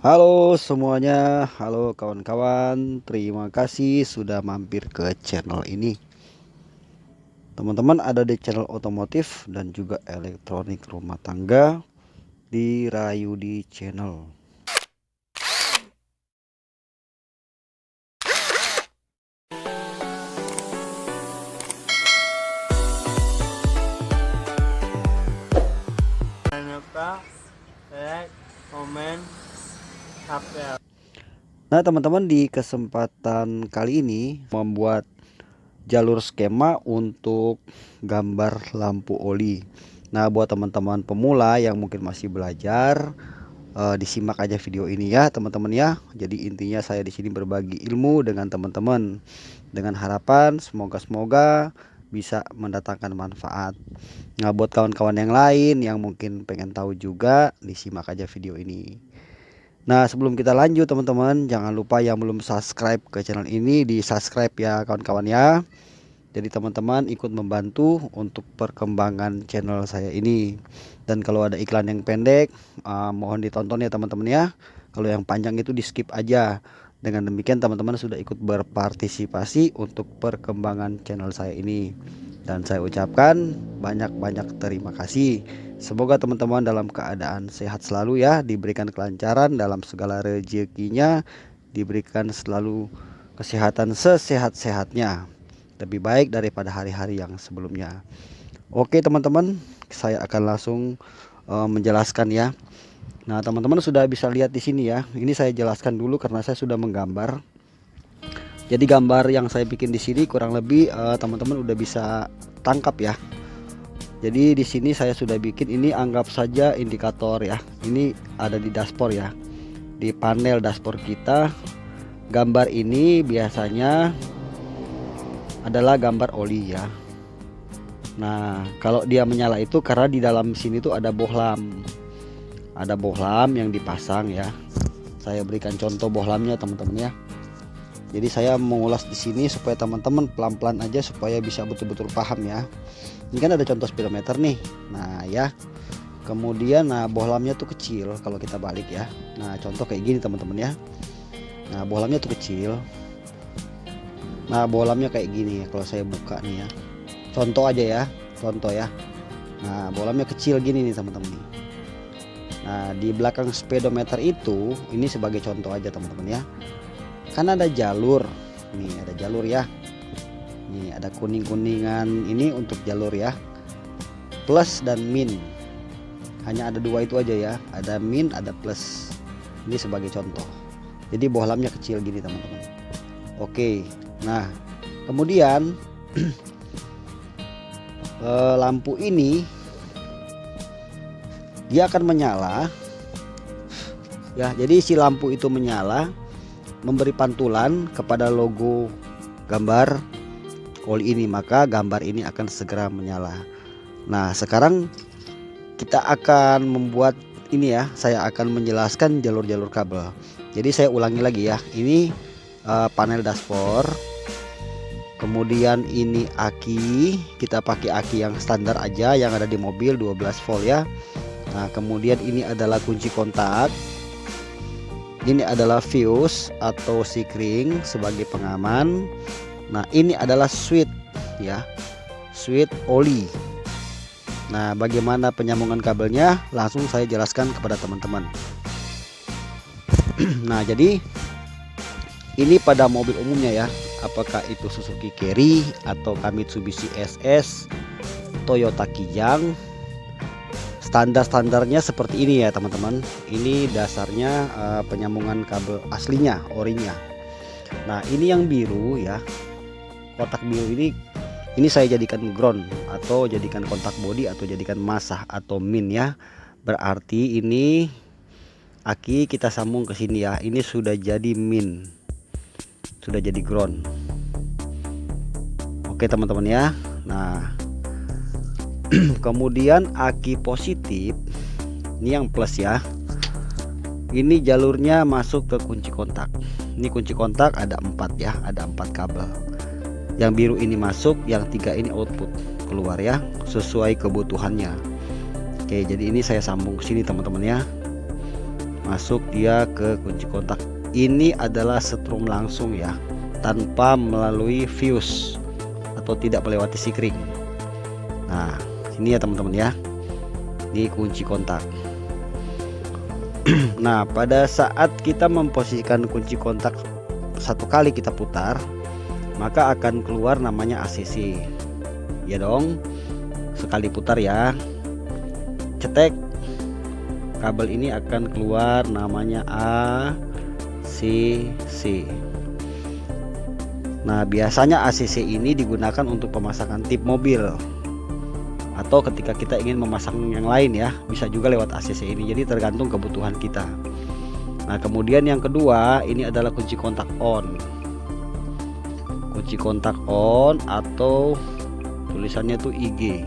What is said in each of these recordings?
Halo semuanya, halo kawan-kawan. Terima kasih sudah mampir ke channel ini. Teman-teman ada di channel otomotif dan juga elektronik rumah tangga di Rayudi Channel. Jangan lupa like, komen, subscribe. Nah teman-teman, di kesempatan kali ini membuat jalur skema untuk gambar lampu oli. Nah buat teman-teman pemula yang mungkin masih belajar, disimak aja video ini ya teman-teman ya. Jadi intinya saya di sini berbagi ilmu dengan teman-teman dengan harapan semoga bisa mendatangkan manfaat. Nah buat kawan-kawan yang lain yang mungkin pengen tahu juga, disimak aja video ini. Nah sebelum kita lanjut teman-teman, jangan lupa yang belum subscribe ke channel ini di subscribe ya kawan-kawan ya. Jadi teman-teman ikut membantu untuk perkembangan channel saya ini. Dan kalau ada iklan yang pendek, mohon ditonton ya teman-teman ya. Kalau yang panjang itu di skip aja. Dengan demikian teman-teman sudah ikut berpartisipasi untuk perkembangan channel saya ini. Dan saya ucapkan banyak-banyak terima kasih. Semoga teman-teman dalam keadaan sehat selalu ya, diberikan kelancaran dalam segala rezekinya, diberikan selalu kesehatan sesehat-sehatnya, lebih baik daripada hari-hari yang sebelumnya. Oke teman-teman, saya akan langsung menjelaskan ya. Nah teman-teman sudah bisa lihat di sini ya. Ini saya jelaskan dulu karena saya sudah menggambar. Jadi gambar yang saya bikin di sini kurang lebih teman-teman udah bisa tangkap ya. Jadi di sini saya sudah bikin ini, anggap saja indikator ya. Ini ada di dashboard ya. Di panel dashboard kita, gambar ini biasanya adalah gambar oli ya. Nah kalau dia menyala itu karena di dalam sini tuh ada bohlam. Ada bohlam yang dipasang ya. Saya berikan contoh bohlamnya teman-teman ya. Jadi saya mengulas di sini supaya teman-teman pelan-pelan aja supaya bisa betul-betul paham ya. Ini kan ada contoh speedometer nih. Nah ya. Kemudian bohlamnya tuh kecil kalau kita balik ya. Nah contoh kayak gini teman-teman ya. Nah bohlamnya tuh kecil. Nah bohlamnya kayak gini kalau saya buka nih ya. Contoh aja ya, contoh ya. Nah bohlamnya kecil gini nih teman-teman nih. Nah di belakang speedometer itu, ini sebagai contoh aja teman-teman ya. Kan ada jalur, nih ada jalur ya. Nih ada kuning-kuningan ini untuk jalur ya. Plus dan min. Hanya ada dua itu aja ya. Ada min, ada plus. Ini sebagai contoh. Jadi bohlamnya kecil gini teman-teman. Oke. Nah, kemudian lampu ini dia akan menyala ya. Jadi si lampu itu menyala memberi pantulan kepada logo gambar oli ini, maka gambar ini akan segera menyala. Nah sekarang kita akan membuat ini ya, saya akan menjelaskan jalur-jalur kabel. Jadi saya ulangi lagi ya, ini panel dashboard, kemudian ini aki, kita pakai aki yang standar aja yang ada di mobil 12 volt ya. Nah kemudian ini adalah kunci kontak, ini adalah fuse atau sikring sebagai pengaman. Nah ini adalah switch ya, switch oli. Nah bagaimana penyambungan kabelnya langsung saya jelaskan kepada teman-teman. Nah jadi ini pada mobil umumnya ya, apakah itu Suzuki Carry atau Mitsubishi SS, Toyota Kijang, standar-standarnya seperti ini ya teman-teman. Ini dasarnya penyambungan kabel aslinya, orinya. Nah ini yang biru ya, kotak biru ini saya jadikan ground atau jadikan kontak body atau jadikan masah atau min ya. Berarti ini aki kita sambung ke sini ya. Ini sudah jadi min, sudah jadi ground. Oke teman-teman ya. Nah kemudian aki positif ini yang plus ya. Ini jalurnya masuk ke kunci kontak. Ini kunci kontak ada 4 ya, ada 4 kabel. Yang biru ini masuk, yang 3 ini output keluar ya, sesuai kebutuhannya. Oke, jadi ini saya sambung ke sini teman-teman ya. masuk dia ke kunci kontak. Ini adalah setrum langsung ya, tanpa melalui fuse atau tidak melewati sikring. Nah sini ya teman-teman ya, ini kunci kontak. Nah pada saat kita memposisikan kunci kontak satu kali kita putar, maka akan keluar namanya ACC ya dong. Sekali putar ya, cetek, kabel ini akan keluar namanya ACC. Nah biasanya ACC ini digunakan untuk pemasangan tip mobil, atau ketika kita ingin memasang yang lain ya, bisa juga lewat ACC ini. Jadi tergantung kebutuhan kita. Nah kemudian yang kedua ini adalah kunci kontak on. Kunci kontak on atau tulisannya tuh IG.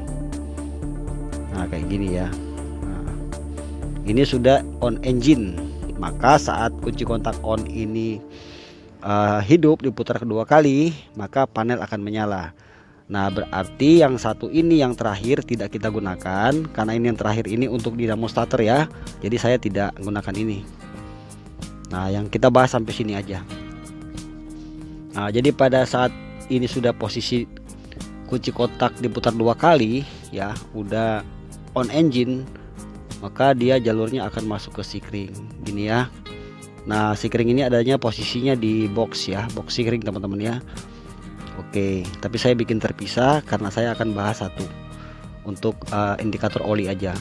Nah kayak gini ya. Nah, ini sudah on engine. Maka saat kunci kontak on ini hidup diputar kedua kali, maka panel akan menyala. Nah berarti yang satu ini yang terakhir tidak kita gunakan, karena ini yang terakhir ini untuk dinamo starter ya. Jadi saya tidak menggunakan ini. Nah yang kita bahas sampai sini aja. Nah jadi pada saat ini sudah posisi kunci kontak diputar dua kali ya, udah on engine, maka dia jalurnya akan masuk ke sikring gini ya. Nah sikring ini adanya posisinya di box ya, box sikring teman-teman ya. Oke, tapi saya bikin terpisah karena saya akan bahas satu untuk indikator oli aja.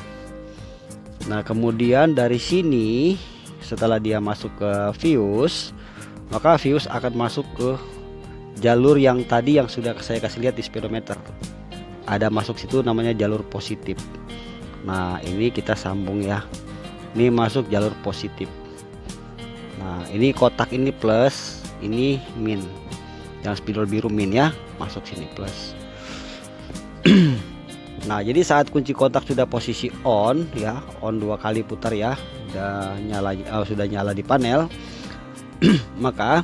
Nah kemudian dari sini setelah dia masuk ke fuse, maka fuse akan masuk ke jalur yang tadi yang sudah saya kasih lihat di speedometer. Ada masuk situ namanya jalur positif. Nah ini kita sambung ya, ini masuk jalur positif. Nah ini kotak ini plus, ini min, yang spidol biru min ya, masuk sini plus. Nah jadi saat kunci kontak sudah posisi on ya, on dua kali putar ya, sudah nyala di panel, maka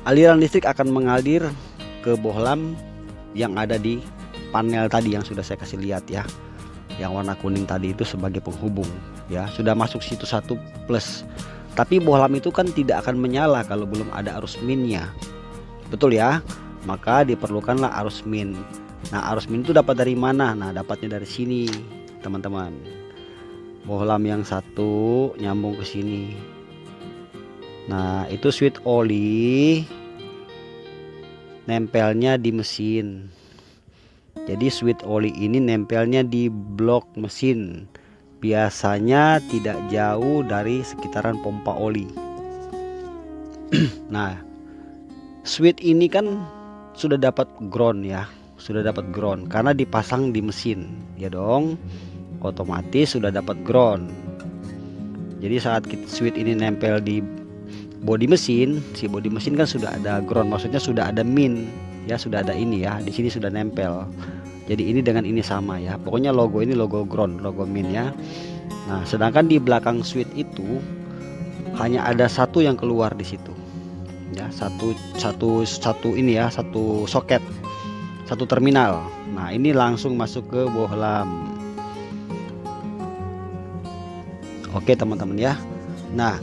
aliran listrik akan mengalir ke bohlam yang ada di panel tadi yang sudah saya kasih lihat ya, yang warna kuning tadi itu sebagai penghubung ya, sudah masuk situ satu plus. Tapi bohlam itu kan tidak akan menyala kalau belum ada arus minnya, betul ya. Maka diperlukanlah arus min. Nah arus min itu dapat dari mana? Nah dapatnya dari sini teman-teman. Bohlam yang satu nyambung ke sini. Nah itu switch oli nempelnya di mesin. Jadi switch oli ini nempelnya di blok mesin, biasanya tidak jauh dari sekitaran pompa oli. Nah switch ini kan sudah dapat ground ya, sudah dapat ground karena dipasang di mesin ya dong, otomatis sudah dapat ground. Jadi saat switch ini nempel di bodi mesin, si bodi mesin kan sudah ada ground, maksudnya sudah ada min ya, sudah ada ini ya, di sini sudah nempel. Jadi ini dengan ini sama ya, pokoknya logo ini logo ground, logo min ya. Nah sedangkan di belakang switch itu hanya ada satu yang keluar di situ ya, satu ini ya, satu soket, satu terminal. Nah ini langsung masuk ke bohlam. Oke teman-teman ya. Nah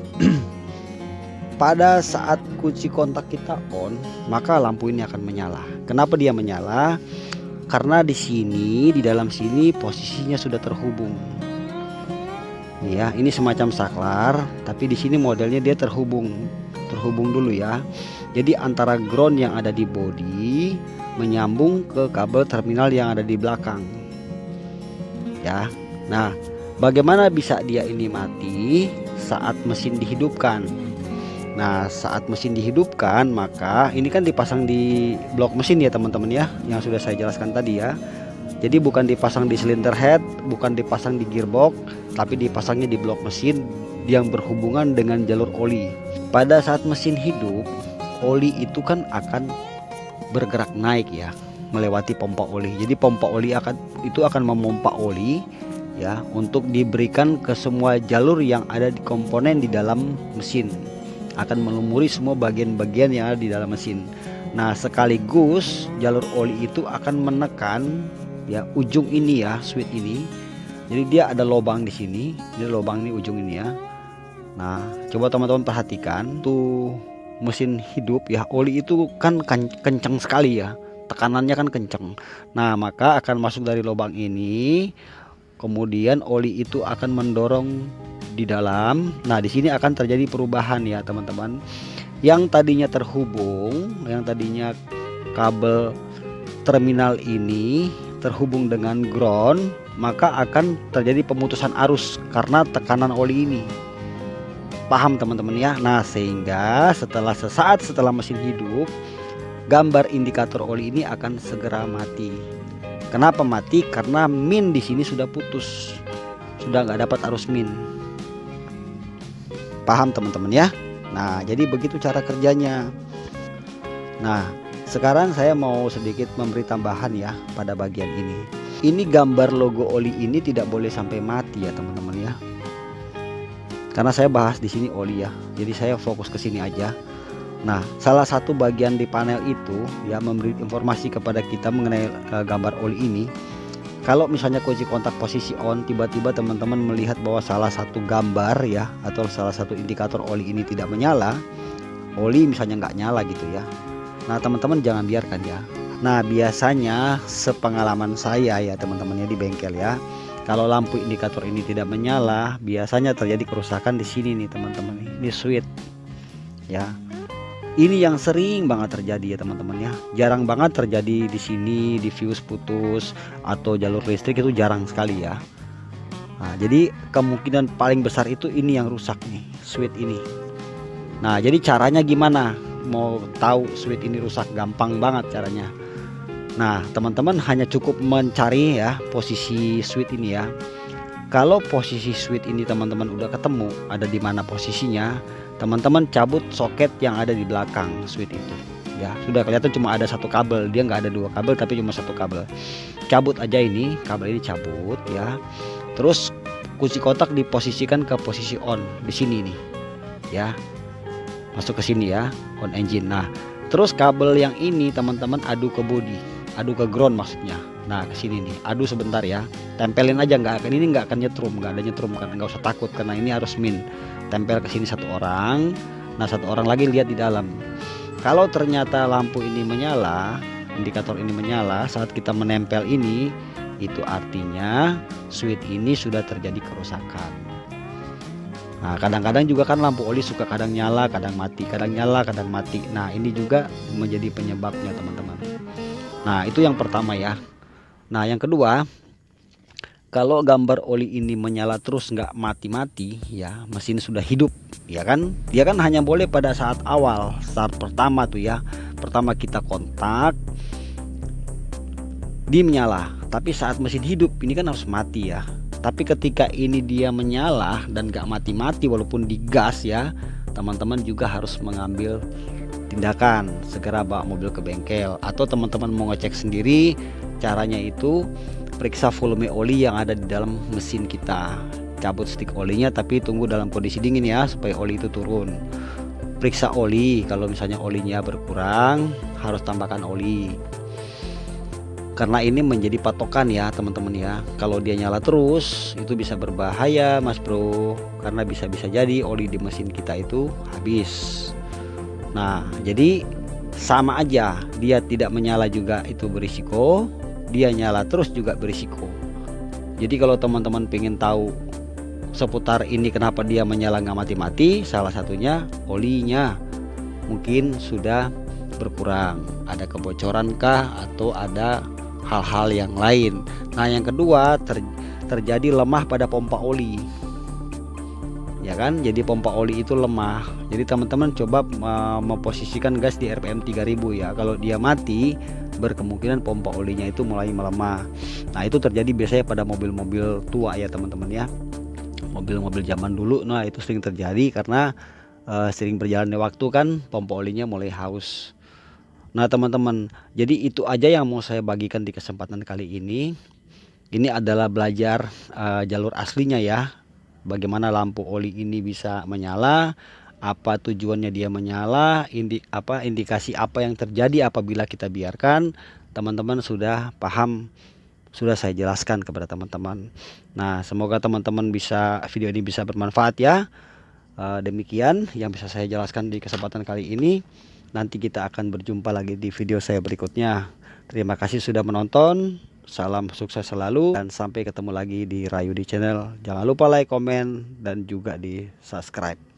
pada saat kunci kontak kita on, maka lampu ini akan menyala. Kenapa dia menyala? Karena di sini, di dalam sini posisinya sudah terhubung. Ya, ini semacam saklar, tapi di sini modelnya dia terhubung dulu ya. Jadi antara ground yang ada di bodi menyambung ke kabel terminal yang ada di belakang. Ya. Nah, bagaimana bisa dia ini mati saat mesin dihidupkan? Nah saat mesin dihidupkan, maka ini kan dipasang di blok mesin ya teman-teman ya, yang sudah saya jelaskan tadi ya. Jadi bukan dipasang di cylinder head, bukan dipasang di gearbox, tapi dipasangnya di blok mesin yang berhubungan dengan jalur oli. Pada saat mesin hidup, oli itu kan akan bergerak naik ya, melewati pompa oli. Jadi pompa oli akan memompa oli ya, untuk diberikan ke semua jalur yang ada di komponen di dalam mesin, akan melumuri semua bagian-bagian yang ada di dalam mesin. Nah sekaligus jalur oli itu akan menekan ya ujung ini ya, switch ini Jadi dia ada lubang di sini, ini lubang ini ujung ini ya. Nah, coba teman-teman perhatikan tuh mesin hidup ya, oli itu kan kencang sekali ya, tekanannya kan kencang. Nah, maka akan masuk dari lubang ini, kemudian oli itu akan mendorong di dalam. Nah, di sini akan terjadi perubahan ya teman-teman. Yang tadinya terhubung, yang tadinya kabel terminal ini terhubung dengan ground, maka akan terjadi pemutusan arus karena tekanan oli ini. Paham teman-teman ya? Nah, sehingga sesaat setelah mesin hidup, gambar indikator oli ini akan segera mati. Kenapa mati? Karena min di sini sudah putus, sudah nggak dapat arus min. Paham teman-teman ya? Nah, jadi begitu cara kerjanya. Nah, sekarang saya mau sedikit memberi tambahan ya pada bagian ini. Ini gambar logo oli ini tidak boleh sampai mati ya teman-teman ya. Karena saya bahas di sini oli ya. Jadi saya fokus ke sini aja. Nah, salah satu bagian di panel itu ya memberi informasi kepada kita mengenai gambar oli ini. Kalau misalnya kunci kontak posisi on, tiba-tiba teman-teman melihat bahwa salah satu gambar ya atau salah satu indikator oli ini tidak menyala, oli misalnya nggak nyala gitu ya. Nah, teman-teman jangan biarkan ya. Nah, biasanya sepengalaman saya ya teman-temannya di bengkel ya, kalau lampu indikator ini tidak menyala, biasanya terjadi kerusakan di sini nih teman-teman. Ini switch ya. Ini yang sering banget terjadi ya teman-teman ya. Jarang banget terjadi di sini di fuse putus atau jalur listrik, itu jarang sekali ya. Nah, jadi kemungkinan paling besar itu ini yang rusak nih, switch ini. Nah, jadi caranya gimana? Mau tahu switch ini rusak, gampang banget caranya. Nah, teman-teman hanya cukup mencari ya posisi switch ini ya. Kalau posisi switch ini teman-teman udah ketemu ada di mana posisinya, teman-teman cabut soket yang ada di belakang switch itu ya. Sudah kelihatan cuma ada satu kabel, dia nggak ada dua kabel tapi cuma satu kabel. Cabut aja ini, kabel ini cabut ya. Terus kunci kontak diposisikan ke posisi on di sini nih ya, masuk ke sini ya, on engine. Nah, terus kabel yang ini teman-teman adu ke body, adu ke ground maksudnya. Nah, ke sini nih, adu sebentar ya, tempelin aja, nggak akan, ini nggak akan nyetrum, nggak ada nyetrum kan, nggak usah takut karena ini harus min. Tempel ke sini satu orang, nah satu orang lagi lihat di dalam. Kalau ternyata lampu ini menyala, indikator ini menyala saat kita menempel ini, itu artinya switch ini sudah terjadi kerusakan. Nah, kadang-kadang juga kan lampu oli suka kadang nyala, kadang mati, kadang nyala, kadang mati. Nah, ini juga menjadi penyebabnya teman-teman. Nah, itu yang pertama ya. Nah, yang kedua, kalau gambar oli ini menyala terus nggak mati-mati ya, mesin sudah hidup ya kan. Dia kan hanya boleh pada saat awal, start pertama tuh ya, pertama kita kontak dia menyala. Tapi saat mesin hidup ini kan harus mati ya. Tapi ketika ini dia menyala dan nggak mati-mati walaupun digas ya, teman-teman juga harus mengambil tindakan, segera bawa mobil ke bengkel. Atau teman-teman mau ngecek sendiri, caranya itu periksa volume oli yang ada di dalam mesin kita. Cabut stick olinya tapi tunggu dalam kondisi dingin ya, supaya oli itu turun. Periksa oli, kalau misalnya olinya berkurang harus tambahkan oli. Karena ini menjadi patokan ya teman-teman ya. Kalau dia nyala terus itu bisa berbahaya mas bro, karena bisa-bisa jadi oli di mesin kita itu habis. Nah, jadi sama aja, dia tidak menyala juga itu berisiko, dia nyala terus juga berisiko. Jadi kalau teman-teman pengen tahu seputar ini kenapa dia menyala nggak mati-mati, salah satunya olinya mungkin sudah berkurang, ada kebocoran kah atau ada hal-hal yang lain. Nah, yang kedua terjadi lemah pada pompa oli ya kan. Jadi pompa oli itu lemah. Jadi teman-teman coba memposisikan gas di RPM 3000 ya. Kalau dia mati, berkemungkinan pompa olinya itu mulai melemah. Nah, itu terjadi biasanya pada mobil-mobil tua ya teman-teman ya, mobil-mobil zaman dulu. Nah, itu sering terjadi karena sering berjalannya waktu kan pompa olinya mulai haus. Nah teman-teman, jadi itu aja yang mau saya bagikan di kesempatan kali ini. Ini adalah belajar jalur aslinya ya, bagaimana lampu oli ini bisa menyala, apa tujuannya dia menyala, indikasi apa yang terjadi apabila kita biarkan. Teman-teman sudah paham sudah saya jelaskan kepada teman-teman. Nah, semoga teman-teman video ini bisa bermanfaat ya. Demikian yang bisa saya jelaskan di kesempatan kali ini. Nanti kita akan berjumpa lagi di video saya berikutnya. Terima kasih sudah menonton. Salam sukses selalu dan sampai ketemu lagi di Rayudi Channel. Jangan lupa like, komen, dan juga di subscribe.